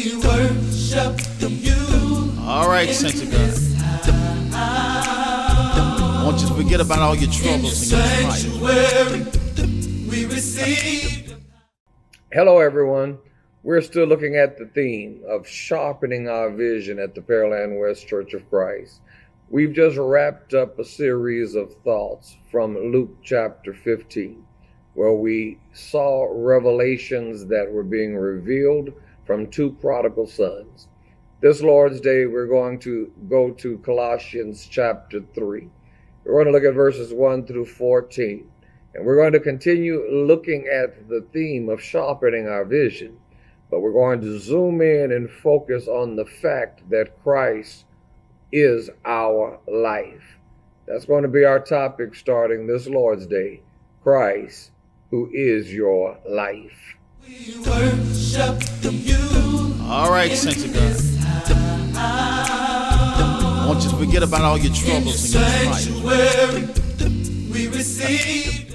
We worship you. All right, saints of God. I want you to forget about all your troubles and your trials. We receive. Hello, everyone. We're still looking at the theme of sharpening our vision at the Pearland West Church of Christ. We've just wrapped up a series of thoughts from Luke chapter 15, where we saw revelations that were being revealed from two prodigal sons. This Lord's Day, we're going to go to Colossians Chapter 3. We're going to look at verses 1 through 14, and we're going to continue looking at the theme of sharpening our vision, but we're going to zoom in and focus on the fact that Christ is our life. That's going to be our topic starting this Lord's Day. Christ, who is your life. We worship you. All right, saints of God. I want you to forget about all your troubles and your trials. We receive.